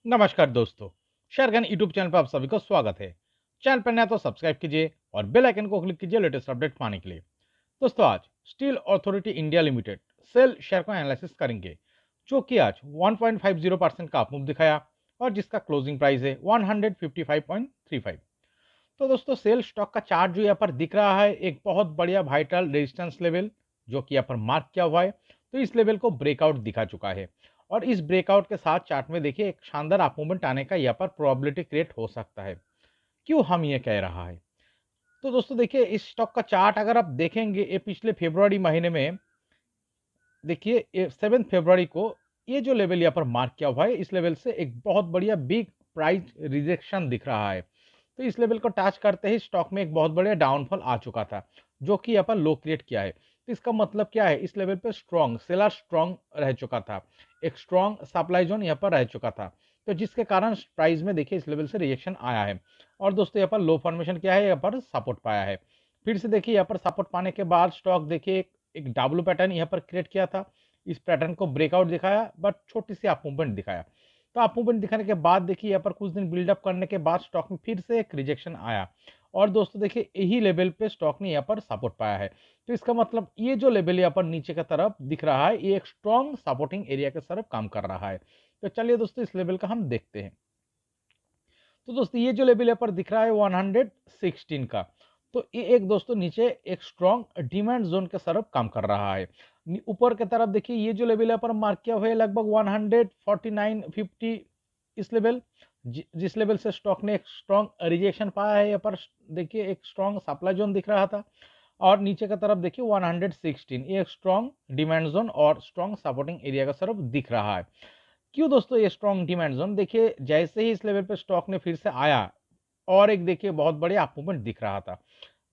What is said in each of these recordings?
नमस्कार दोस्तों, शेरगन YouTube channel पर आप सभी को स्वागत है। चैनल पर नया तो सब्सक्राइब कीजिए और बेल आइकन को क्लिक कीजिए लेटेस्ट अपडेट पाने के लिए। दोस्तों, आज Steel Authority India Limited SAIL share को एनालिसिस करेंगे, जो कि आज 1.50% का अपमूव दिखाया और जिसका क्लोजिंग प्राइस है 155.35। तो दोस्तों, सेल स्टॉक का चार्ट जो यहाँ पर दिख रहा है, एक बहुत बढ़िया वाइटल रेजिस्टेंस लेवल जो कि यहाँ पर मार्क किया हुआ है। तो इस लेवल को ब्रेकआउट दिखा चुका है और इस ब्रेकआउट के साथ चार्ट में देखिए एक शानदार अप मूवमेंट आने का यहाँ पर प्रोबेबिलिटी क्रिएट हो सकता है। क्यों हम ये कह रहा है? तो दोस्तों देखिए, इस स्टॉक का चार्ट अगर आप देखेंगे, ये पिछले फरवरी महीने में देखिए 7 फरवरी को ये जो लेवल यहाँ पर मार्क किया हुआ है, इस लेवल से एक बहुत बढ़िया बिग प्राइस रिजेक्शन दिख रहा है। तो इस लेवल को टच करते ही स्टॉक में एक बहुत बढ़िया डाउनफॉल आ चुका था, जो कि यहाँ पर लो क्रिएट किया है। तो इसका मतलब क्या है? इस लेवल पे स्ट्रॉन्ग सेलर स्ट्रॉन्ग रह चुका था, एक स्ट्रॉन्ग सप्लाई जोन यहाँ पर रह चुका था। तो जिसके कारण प्राइस में देखिए इस लेवल से रिएक्शन आया है। और दोस्तों, यहाँ पर लो फॉर्मेशन क्या है, यहाँ पर सपोर्ट पाया है। फिर से देखिए यहाँ पर सपोर्ट पाने के बाद स्टॉक देखिए एक डब्ल्यू पैटर्न यहाँ पर क्रिएट किया था। इस पैटर्न को ब्रेकआउट दिखाया, बट छोटी सी अप मूवमेंट दिखाया। तो अप मूवमेंट दिखाने के बाद देखिए यहाँ पर कुछ दिन बिल्डअप करने के बाद स्टॉक में फिर से एक रिजेक्शन आया और दोस्तों देखिए यही लेवल पे स्टॉक ने यहाँ पर सपोर्ट पाया है। तो इसका मतलब ये जो लेवल यहाँ पर नीचे की तरफ दिख रहा है, ये एक स्ट्रॉन्ग सपोर्टिंग एरिया के तरफ काम कर रहा है। तो चलिए दोस्तों, इस लेवल का हम देखते हैं। तो दोस्तों, ये जो लेवल यहाँ पर दिख रहा है 116 का, तो ये एक दोस्तों नीचे एक स्ट्रॉन्ग डिमांड जोन के तरफ काम कर रहा है। ऊपर की तरफ देखिए ये जो लेवल यहाँ पर मार्क किया हुआ है लगभग 149.50, इस लेवल जिस लेवल से स्टॉक ने एक स्ट्रॉन्ग रिजेक्शन पाया है, यहाँ पर देखिए एक स्ट्रॉन्ग सप्लाई जोन दिख रहा था। और नीचे की तरफ देखिए 116, ये एक स्ट्रॉन्ग डिमांड जोन और स्ट्रॉन्ग सपोर्टिंग एरिया का तरफ दिख रहा है। क्यों दोस्तों ये स्ट्रॉन्ग डिमांड जोन? देखिए जैसे ही इस लेवल पे स्टॉक ने फिर से आया और एक देखिए बहुत बढ़िया अप मूवमेंट दिख रहा था।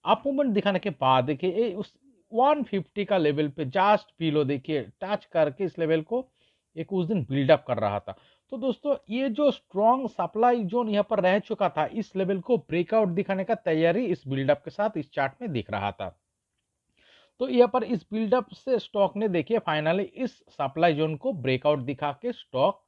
अप मूवमेंट दिखाने के बाद देखिए ये उस 150 का लेवल पे जस्ट बिलो देखिए टच करके इस लेवल को एक उस दिन बिल्डअप कर रहा था। तो दोस्तों, ये जो स्ट्रॉन्ग सप्लाई जोन यहाँ पर रह चुका था, इस लेवल को ब्रेकआउट दिखाने का तैयारी इस बिल्डअप के साथ इस चार्ट में दिख रहा था। तो यहाँ पर इस बिल्डअप से स्टॉक ने देखिए फाइनली इस सप्लाई जोन को ब्रेकआउट दिखा के स्टॉक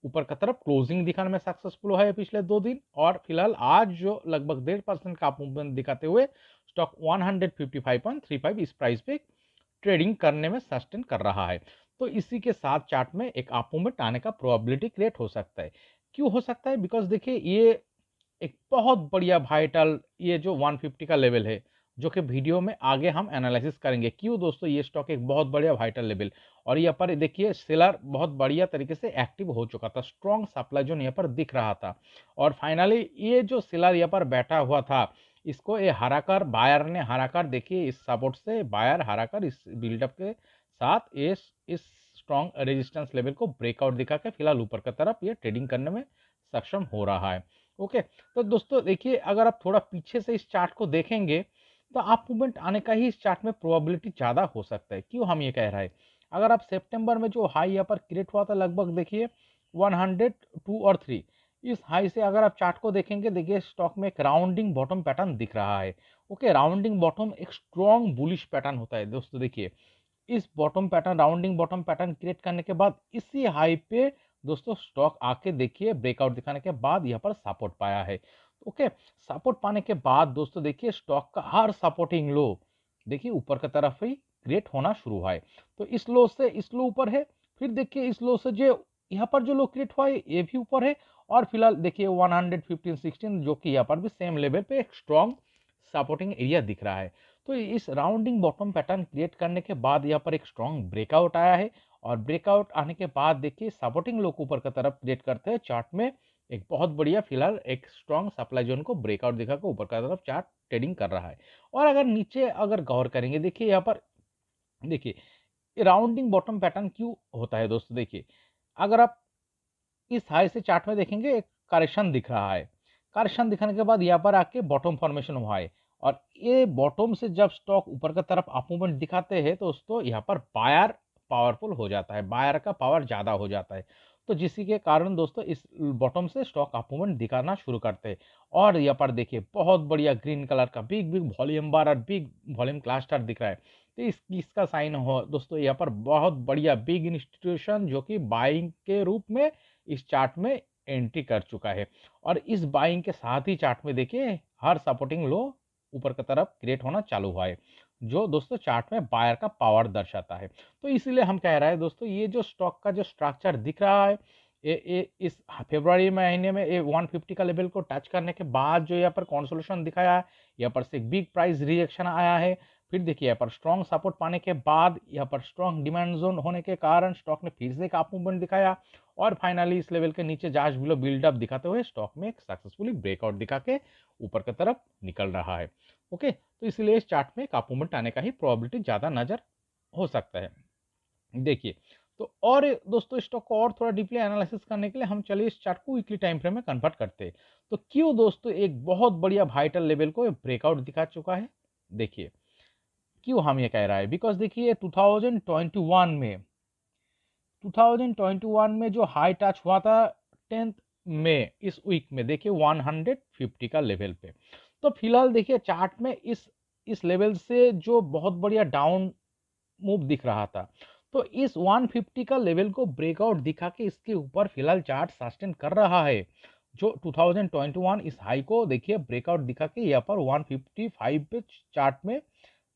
ऊपर की तरफ क्लोजिंग दिखाने में सक्सेसफुल हुआ है पिछले 2 दिन। और फिलहाल आज जो लगभग 1.5% का मूवमेंट दिखाते हुए स्टॉक 155.35 इस प्राइस पे ट्रेडिंग करने में सस्टेन कर रहा है। तो इसी के साथ चार्ट में एक अप मूवमेंट आने का प्रोबेबिलिटी क्रिएट हो सकता है। क्यों हो सकता है? बिकॉज देखिए ये एक बहुत बढ़िया वाइटल ये जो 150 का लेवल है, जो कि वीडियो में आगे हम एनालिसिस करेंगे। क्यों दोस्तों, ये स्टॉक एक बहुत बढ़िया वाइटल लेवल और यहाँ पर देखिए सेलर बहुत बढ़िया तरीके से एक्टिव हो चुका था, स्ट्रॉन्ग सप्लाई जोन यहाँ पर दिख रहा था। और फाइनली ये जो सेलर यहाँ पर बैठा हुआ था, इसको ये हराकर बायर ने हराकर देखिए इस सपोर्ट से बायर हराकर इस बिल्डअप के साथ इस स्ट्रॉन्ग रेजिस्टेंस लेवल को ब्रेकआउट दिखा के फिलहाल ऊपर की तरफ ये ट्रेडिंग करने में सक्षम हो रहा है। ओके, तो दोस्तों देखिए अगर आप थोड़ा पीछे से इस चार्ट को देखेंगे, तो अप मूवमेंट आने का ही इस चार्ट में प्रोबेबिलिटी ज़्यादा हो सकता है। क्यों हम ये कह रहे हैं? अगर आप सितंबर में जो हाई यहाँ पर क्रिएट हुआ था लगभग देखिए 102 और 3, इस हाई से अगर आप चार्ट को देखेंगे, देखिए स्टॉक में एक राउंडिंग बॉटम पैटर्न दिख रहा है। ओके, राउंडिंग बॉटम एक स्ट्रॉन्ग बुलिश पैटर्न होता है दोस्तों। देखिए इस bottom pattern rounding bottom pattern create करने के बाद इसी हाई पे दोस्तों स्टॉक आके देखिए ब्रेकआउट दिखाने के बाद यहाँ पर सपोर्ट पाया है। ओके, सपोर्ट पाने के बाद दोस्तों देखिए स्टॉक का हर सपोर्टिंग लो देखिए ऊपर की तरफ ही क्रिएट होना शुरू हुआ है। तो इस लो से इस लो ऊपर है, फिर देखिए इस लो से जो यहाँ पर जो लो क्रिएट हुआ है ये भी ऊपर है। और फिलहाल देखिए 115-16 जो कि यहाँ पर भी सेम लेवल पे एक स्ट्रॉन्ग सपोर्टिंग एरिया दिख रहा है। तो इस राउंडिंग बॉटम पैटर्न क्रिएट करने के बाद यहाँ पर एक स्ट्रॉन्ग ब्रेकआउट आया है और ब्रेकआउट आने के बाद देखिए सपोर्टिंग लो ऊपर की तरफ क्रिएट करते हैं चार्ट में एक बहुत बढ़िया फिलहाल एक स्ट्रॉन्ग सप्लाई जोन को ब्रेकआउट दिखाकर ऊपर की तरफ चार्ट ट्रेडिंग कर रहा है। और अगर नीचे अगर गौर करेंगे, देखिए यहाँ पर देखिए राउंडिंग बॉटम पैटर्न क्यों होता है दोस्तों। देखिए अगर आप इस हाई से चार्ट में देखेंगे एक करेक्शन दिख रहा है, करेक्शन दिखाने के बाद यहाँ पर आके बॉटम फॉर्मेशन हुआ है और ये बॉटम से जब स्टॉक ऊपर की तरफ अप मूवमेंट दिखाते हैं तो दोस्तों यहाँ पर बायर पावरफुल हो जाता है, बायर का पावर ज़्यादा हो जाता है। तो जिसी के कारण दोस्तों इस बॉटम से स्टॉक अप मूवमेंट दिखाना शुरू करते हैं। और यहाँ पर देखिए बहुत बढ़िया ग्रीन कलर का बिग बिग वॉल्यूम बार और बिग वॉल्यूम क्लस्टर दिख रहा है। तो इसका साइन हो दोस्तों, यहाँ पर बहुत बढ़िया बिग इंस्टीट्यूशन जो कि बाइंग के रूप में इस चार्ट में एंट्री कर चुका है और इस बाइंग के साथ ही चार्ट में देखिए हर सपोर्टिंग लो ऊपर की तरफ क्रिएट होना चालू हुआ है, जो दोस्तों चार्ट में बायर का पावर दर्शाता है। तो इसीलिए हम कह रहे हैं दोस्तों, ये जो स्टॉक का जो स्ट्रक्चर दिख रहा है, ये इस फरवरी महीने में ये 150 का लेवल को टच करने के बाद जो यहाँ पर कंसोलिडेशन दिखाया है, यहाँ पर से एक बिग प्राइस रिएक्शन आया है, फिर देखिए यहाँ पर स्ट्रॉन्ग सपोर्ट पाने के बाद यहाँ पर स्ट्रॉन्ग डिमांड जोन होने के कारण स्टॉक ने फिर से एक अप मूवमेंट दिखाया और फाइनली इस लेवल के नीचे जस्ट बिलो बिल्डअप दिखाते हुए स्टॉक में एक सक्सेसफुली ब्रेकआउट दिखा के ऊपर की तरफ निकल रहा है। ओके, तो इसलिए इस चार्ट में एक अप मूवमेंट आने का ही प्रोबेबिलिटी ज़्यादा नजर हो सकता है। देखिए, तो और दोस्तों स्टॉक को और थोड़ा डीपली एनालिसिस करने के लिए हम चलिए इस चार्ट को वीकली टाइम फ्रेम में कन्वर्ट करते हैं। तो क्यों दोस्तों एक बहुत बढ़िया वाइटल लेवल को ब्रेकआउट दिखा चुका है, देखिए क्यों हम ये कह रहा है, बिकॉज देखिए 2021 में जो हाई टच हुआ था 10th में इस वीक में देखिए 150 का लेवल पे। तो फिलहाल देखिए चार्ट में इस लेवल से जो बहुत बढ़िया डाउन मूव दिख रहा था, तो इस 150 का लेवल को ब्रेकआउट दिखा के इसके ऊपर फिलहाल चार्ट सस्टेन कर रहा है। जो 2021 इस हाई को देखिए ब्रेकआउट दिखा के यहाँ पर 155 पे चार्ट में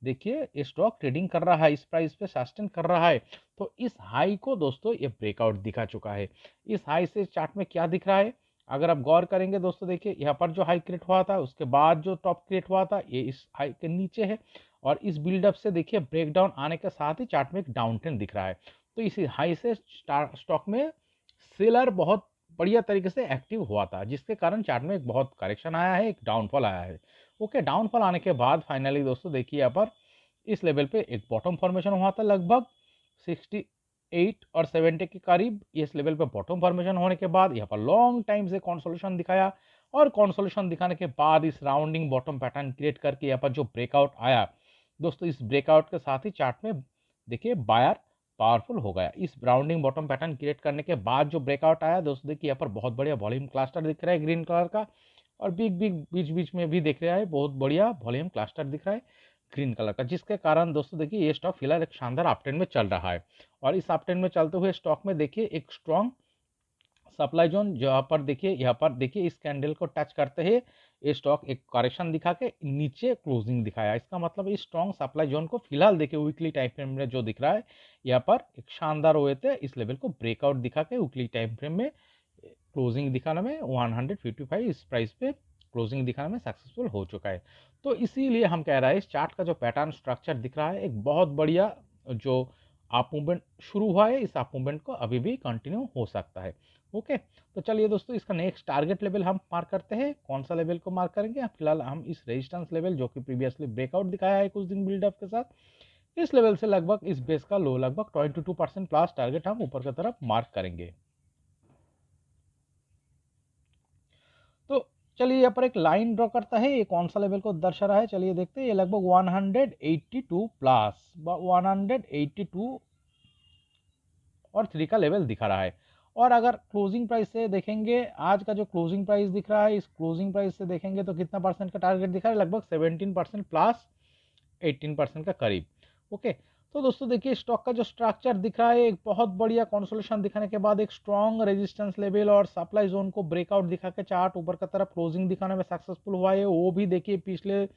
देखिए ये स्टॉक ट्रेडिंग कर रहा है, इस प्राइस पे सस्टेन कर रहा है। तो इस हाई को दोस्तों ये ब्रेकआउट दिखा चुका है। इस हाई से चार्ट में क्या दिख रहा है, अगर आप गौर करेंगे दोस्तों, देखिए यहाँ पर जो हाई क्रिएट हुआ था उसके बाद जो टॉप क्रिएट हुआ था ये इस हाई के नीचे है और इस बिल्डअप से देखिए ब्रेकडाउन आने के साथ ही चार्ट में एक डाउन ट्रेंड दिख रहा है। तो इसी हाई से स्टॉक में सेलर बहुत बढ़िया तरीके से एक्टिव हुआ था, जिसके कारण चार्ट में एक बहुत करेक्शन आया है, एक डाउनफॉल आया है। ओके, डाउनफॉल आने के बाद फाइनली दोस्तों देखिए यहाँ पर इस लेवल पे एक बॉटम फॉर्मेशन हुआ था, लगभग 68 और 70 के करीब इस लेवल पे बॉटम फॉर्मेशन होने के बाद यहाँ पर लॉन्ग टाइम से कंसोलिडेशन दिखाया और कंसोलिडेशन दिखाने के बाद इस राउंडिंग बॉटम पैटर्न क्रिएट करके यहाँ पर जो ब्रेकआउट आया दोस्तों, इस ब्रेकआउट के साथ ही चार्ट में देखिए बायर पावरफुल हो गया। इस राउंडिंग बॉटम पैटर्न क्रिएट करने के बाद जो ब्रेकआउट आया दोस्तों, देखिए यहाँ पर बहुत बढ़िया वॉल्यूम क्लस्टर दिख रहा है ग्रीन कलर का और बिग बिग बीच बीच में भी दिख रहा है बहुत बढ़िया वॉल्यूम क्लस्टर दिख रहा है ग्रीन कलर का, जिसके कारण दोस्तों देखिए ये स्टॉक फिलहाल एक शानदार अपट्रेंड में चल रहा है। और इस अपट्रेंड में चलते हुए स्टॉक में देखिए एक स्ट्रॉन्ग सप्लाई जोन जहाँ पर देखिए यहाँ पर देखिए इस कैंडल को टच करते ही ये स्टॉक एक करेक्शन दिखा के नीचे क्लोजिंग दिखाया। इसका मतलब इस स्ट्रॉन्ग सप्लाई जोन को फिलहाल देखिए वीकली टाइम फ्रेम में जो दिख रहा है यहाँ पर एक शानदार हुए थे, इस लेवल को ब्रेकआउट दिखा के वीकली टाइम फ्रेम में क्लोजिंग दिखाने में 155 इस प्राइस पे क्लोजिंग दिखाने में सक्सेसफुल हो चुका है। तो इसीलिए हम कह रहे हैं इस चार्ट का जो पैटर्न स्ट्रक्चर दिख रहा है एक बहुत बढ़िया जो अप मूवमेंट शुरू हुआ है, इस अप मूवमेंट को अभी भी कंटिन्यू हो सकता है। ओके, तो चलिए दोस्तों इसका नेक्स्ट टारगेट लेवल हम मार्क करते हैं। कौन सा लेवल को मार्क करेंगे, फिलहाल हम इस रेजिस्टेंस लेवल जो कि प्रीवियसली ब्रेकआउट दिखाया है कुछ दिन बिल्डअप के साथ, इस लेवल से लगभग इस बेस का लो लगभग 22% प्लस टारगेट हम ऊपर की तरफ मार्क करेंगे। तो चलिए यहाँ पर एक लाइन ड्रॉ करता है, ये कौन सा लेवल को दर्शा रहा है चलिए देखते हैं। ये लगभग 182 प्लस 182 और 3 का लेवल दिखा रहा है। और अगर क्लोजिंग प्राइस से देखेंगे, आज का जो क्लोजिंग प्राइस दिख रहा है, इस क्लोजिंग प्राइस से देखेंगे तो कितना परसेंट का टारगेट दिखा रहा है, लगभग 17% प्लस 18% का करीब। ओके, तो दोस्तों देखिए स्टॉक का जो स्ट्रक्चर दिख रहा है एक बहुत बढ़िया कंसोलिडेशन दिखाने के बाद एक स्ट्रॉन्ग रेजिस्टेंस लेवल और सप्लाई जोन को ब्रेकआउट दिखा के चार्ट ऊपर की तरफ क्लोजिंग दिखाने में सक्सेसफुल हुआ है। वो भी देखिए पिछले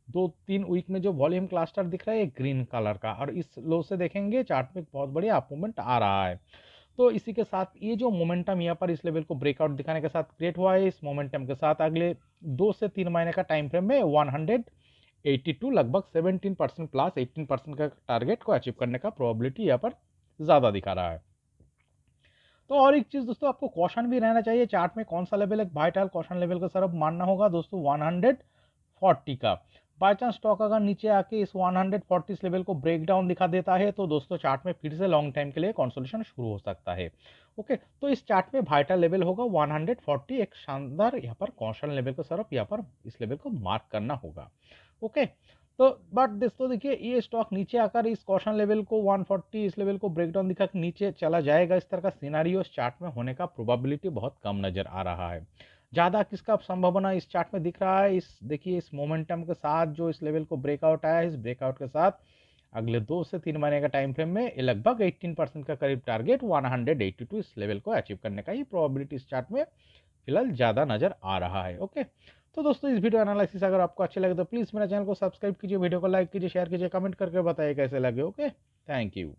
2-3 वीक में जो वॉल्यूम क्लस्टर दिख रहा है ग्रीन कलर का, और इस लो से देखेंगे चार्ट में बहुत बढ़िया अप मूवमेंट आ रहा है। तो इसी के साथ ये जो मोमेंटम यहाँ पर इस लेवल को ब्रेकआउट दिखाने के साथ क्रिएट हुआ है, इस मोमेंटम के साथ अगले 2 से 3 महीने का टाइम फ्रेम में 182 लगभग 17% प्लस 18% का टारगेट को अचीव करने का प्रोबेबिलिटी यहाँ पर ज़्यादा दिखा रहा है। तो और एक चीज़ दोस्तों, आपको कॉशन भी रहना चाहिए चार्ट में कौन सा लेवल है, वाइटल कॉशन लेवल का सर अब मानना होगा दोस्तों 140 का। बाय चांस स्टॉक अगर नीचे आके इस 140 लेवल को ब्रेक डाउन दिखा देता है तो दोस्तों चार्ट में फिर से लॉन्ग टाइम के लिए कंसोलिडेशन शुरू हो सकता है। ओके, तो इस चार्ट में वाइटल लेवल होगा 140, एक शानदार यहाँ पर कॉशन लेवल को सर यहाँ पर इस लेवल को मार्क करना होगा। ओके, तो बट दोस्तों देखिए ये स्टॉक नीचे आकर इस कॉशन लेवल को 140 इस लेवल को ब्रेकडाउन दिखा के नीचे चला जाएगा, इस तरह का सिनेरियो इस चार्ट में होने का प्रोबेबिलिटी बहुत कम नजर आ रहा है। ज़्यादा किसका संभावना इस चार्ट में दिख रहा है, इस देखिए इस मोमेंटम के साथ जो इस लेवल को ब्रेकआउट आया है, इस ब्रेकआउट के साथ अगले 2 से 3 महीने का टाइम फ्रेम में ये लगभग 18% का करीब टारगेट 182 इस लेवल को अचीव करने का ही प्रोबेबिलिटी इस चार्ट में फिलहाल ज़्यादा नजर आ रहा है। ओके, तो दोस्तों इस वीडियो एनालिसिस अगर आपको अच्छे लगे तो प्लीज़ मेरे चैनल को सब्सक्राइब कीजिए, वीडियो को लाइक कीजिए, शेयर कीजिए, कमेंट करके बताइए कैसे लगे। Okay, thank you.